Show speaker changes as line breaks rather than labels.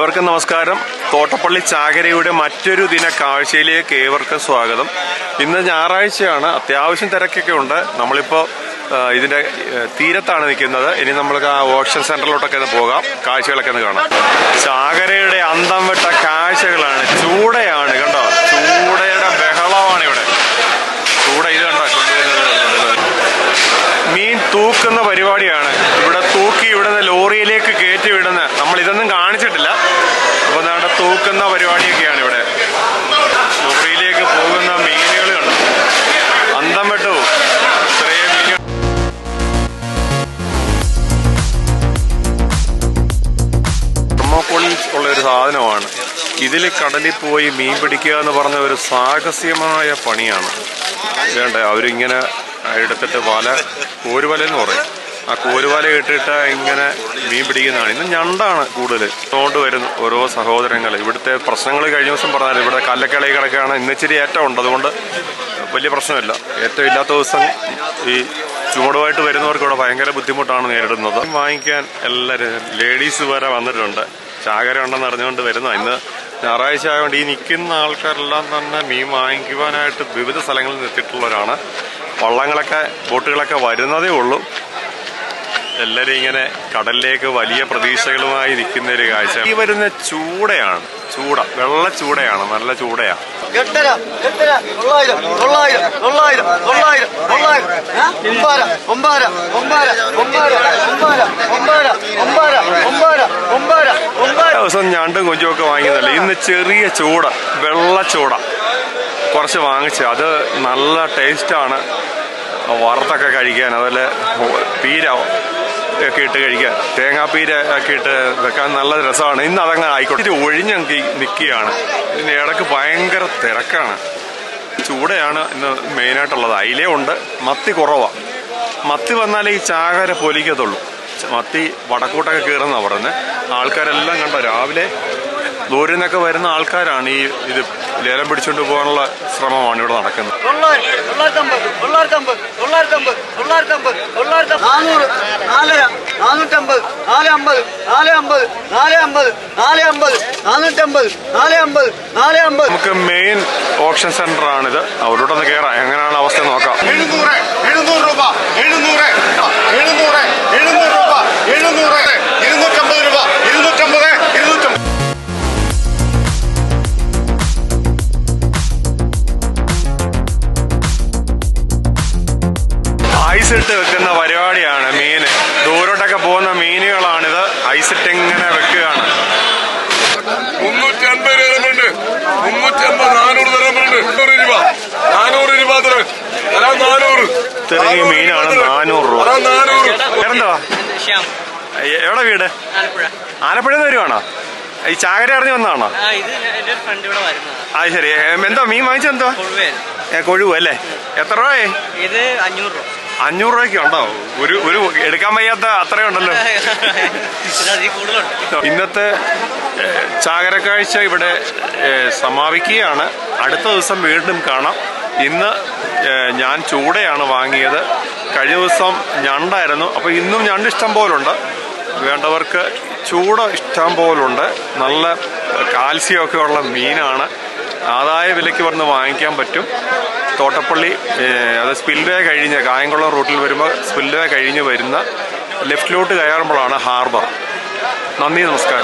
ഏവർക്കും നമസ്കാരം. തോട്ടപ്പള്ളി ചാകരയുടെ മറ്റൊരു ദിന കാഴ്ചയിലേക്ക് ഏവർക്കും സ്വാഗതം. ഇന്ന് ഞായറാഴ്ചയാണ്, അത്യാവശ്യം തിരക്കൊക്കെ ഉണ്ട്. നമ്മളിപ്പോൾ ഇതിന്റെ തീരത്താണ് നിൽക്കുന്നത്. ഇനി നമ്മൾക്ക് ആ ഓപ്ഷൻ സെന്ററിലോട്ടൊക്കെ ഒന്ന് പോകാം, കാഴ്ചകളൊക്കെ ഒന്ന് കാണാം. ചാകരയുടെ അന്തം വിട്ട കാഴ്ചകളാണ്. ചൂടയാണ്, കണ്ടോ? ചൂടയുടെ ബഹളമാണ് ഇവിടെ. ചൂട ഇത് കണ്ടോ? മീൻ തൂക്കുന്ന പരിപാടിയാണ് ഇവിടെ. തൂക്കി ഇവിടുന്ന് ലോറിയിലേക്ക് കയറ്റി വിടുന്ന, നമ്മൾ ഇതൊന്നും കാണിച്ചിട്ടില്ല. അപ്പൊ നമ്മുടെ തൂക്കുന്ന പരിപാടിയൊക്കെയാണ് ഇവിടെ. ലോറിയിലേക്ക് പോകുന്ന മീനുകൾ കണ്ടു, അന്തം വിട്ടു. ഇത്രയും മീനുകൾ തെർമോക്കോളിൽ ഉള്ള ഒരു സാധനമാണ്. ഇതിൽ കടലിൽ പോയി മീൻ പിടിക്കുക എന്ന് പറഞ്ഞ ഒരു സാഹസികമായ പണിയാണ്. വേണ്ട, അവരിങ്ങനെ എടുത്തിട്ട് കോരുവല എന്ന് പറയും. ആ കോരുവല ഇട്ടിട്ട് ഇങ്ങനെ മീൻ പിടിക്കുന്നതാണ്. ഇന്ന് ഞണ്ടാണ് കൂടുതൽ തോണ്ട് വരുന്ന ഓരോ സഹോദരങ്ങൾ. ഇവിടുത്തെ പ്രശ്നങ്ങൾ കഴിഞ്ഞ ദിവസം പറഞ്ഞാൽ ഇവിടെ കല്ലക്കളി കിടക്കുകയാണ്. ഇന്ന് ഇച്ചിരി ഏറ്റവും ഉണ്ട്, അതുകൊണ്ട് വലിയ പ്രശ്നമില്ല. ഏറ്റവും ഇല്ലാത്ത ദിവസം ഈ ചൂടുമായിട്ട് വരുന്നവർക്ക് ഇവിടെ ഭയങ്കര ബുദ്ധിമുട്ടാണ് നേരിടുന്നത്. വാങ്ങിക്കാൻ എല്ലാവരും ലേഡീസ് വരെ വന്നിട്ടുണ്ട്. ചാകര ഉണ്ടെന്ന് അറിഞ്ഞുകൊണ്ട് വരുന്ന. ഇന്ന് ഞായറാഴ്ച ആയതുകൊണ്ട് ഈ നിൽക്കുന്ന ആൾക്കാരെല്ലാം തന്നെ മീൻ വാങ്ങിക്കുവാനായിട്ട് വിവിധ സ്ഥലങ്ങളിൽ നിർത്തിയിട്ടുള്ളവരാണ്. വള്ളങ്ങളൊക്കെ ബോട്ടുകളൊക്കെ വരുന്നതേ ഉള്ളൂ. എല്ലാവരും ഇങ്ങനെ കടലിലേക്ക് വലിയ പ്രതീക്ഷകളുമായി നിൽക്കുന്ന ഒരു കാഴ്ച. ഈ വരുന്ന ചൂടയാണ്, വെള്ള ചൂടയാണ്, നല്ല ചൂടയാണ്. ദിവസം ഞണ്ടും കൊഞ്ചുമൊക്കെ വാങ്ങിയതല്ലേ. ഇന്ന് ചെറിയ ചൂട, വെള്ള ചൂട കുറച്ച് വാങ്ങിച്ച്. അത് നല്ല ടേസ്റ്റാണ്. വറുത്തൊക്കെ കഴിക്കാൻ, അതുപോലെ പീര ഒക്കെ ഇട്ട് കഴിക്കാൻ, തേങ്ങാപ്പീര ഒക്കെ ഇട്ട് വെക്കാൻ നല്ല രസമാണ്. ഇന്ന് അതങ്ങനെ ആയിക്കോട്ടെ. ഒഴിഞ്ഞെങ്കിൽ നിൽക്കുകയാണ്. ഇതിൻ്റെ ഇടയ്ക്ക് ഭയങ്കര തിരക്കാണ്. ചൂടയാണ് ഇന്ന് മെയിനായിട്ടുള്ളത്. അയിലേ ഉണ്ട്, മത്തി കുറവാണ്. മത്തി വന്നാലേ ഈ ചാകര പൊലിക്കത്തുള്ളൂ. മത്തി വടക്കൂട്ടൊക്കെ കയറുന്നതാണ് പറയുന്നത്. ആൾക്കാരെല്ലാം കണ്ടോ, രാവിലെ ദൂരെ നിന്നൊക്കെ വരുന്ന ആൾക്കാരാണ്. ഇത് ലേലം പിടിച്ചുകൊണ്ട് പോകാനുള്ള ശ്രമമാണ് ഇവിടെ നടക്കുന്നത്. നമുക്ക് മെയിൻ ഓപ്ഷൻ സെന്റർ ആണിത്. അവരോട് ഒന്ന് കയറാം, എങ്ങനെയാണ് അവസ്ഥ നോക്കാം.
700 രൂപ, 700, 700, 700 രൂപ, 700, 250 രൂപ, 250, 250.
ഐസിട്ട് വെക്കുന്ന പരിപാടിയാണ്. മീൻ ദൂരോട്ടൊക്കെ പോകുന്ന മീനുകളാണിത്. ഐസിട്ട് ഇങ്ങനെ വെക്കുകയാണ്.
350 തരമുണ്ട്, 350, 400 തരമുണ്ട്, 400 രൂപ, 400 രൂപ തരം, 400.
ചെറിയ മീനാണ് 400 രൂപ.
400.
എന്തോ എവിടെ വീട്? ആലപ്പുഴന്ന് വരുവാണോ? ഈ ചാകര അറിഞ്ഞു വന്നതാണോ? അത് ശരി. എന്തോ മീൻ വാങ്ങിച്ചെന്തോ? കൊഴുവ് അല്ലേ? എത്ര രൂപയെ?
ഇത് 500 രൂപ.
500 രൂപയ്ക്ക് ഉണ്ടോ? ഒരു എടുക്കാൻ വയ്യാത്ത അത്രയുണ്ടല്ലോ. ഇന്നത്തെ ചാകര കാഴ്ച ഇവിടെ സമാപിക്കുകയാണ്. അടുത്ത ദിവസം വീണ്ടും കാണാം. ഇന്ന് ഞാൻ ചൂടയാണ് വാങ്ങിയത്. കഴിഞ്ഞ ദിവസം ഞണ്ടായിരുന്നു. അപ്പോൾ ഇന്നും ഞണ്ട് ഇഷ്ടം പോലുണ്ട്. വേണ്ടവർക്ക് ചൂട ഇഷ്ടം പോലുണ്ട്. നല്ല കാൽസ്യമൊക്കെ ഉള്ള മീനാണ്. ആദായ വിലയ്ക്ക് വന്ന് വാങ്ങിക്കാൻ പറ്റും. തോട്ടപ്പള്ളി അത് സ്പിൽവേ കഴിഞ്ഞ് കായംകുളം റൂട്ടിൽ വരുമ്പോൾ സ്പിൽവേ കഴിഞ്ഞ് വരുന്ന ലെഫ്റ്റിലോട്ട് കയറുമ്പോഴാണ് ഹാർബർ. നന്ദി, നമസ്കാരം.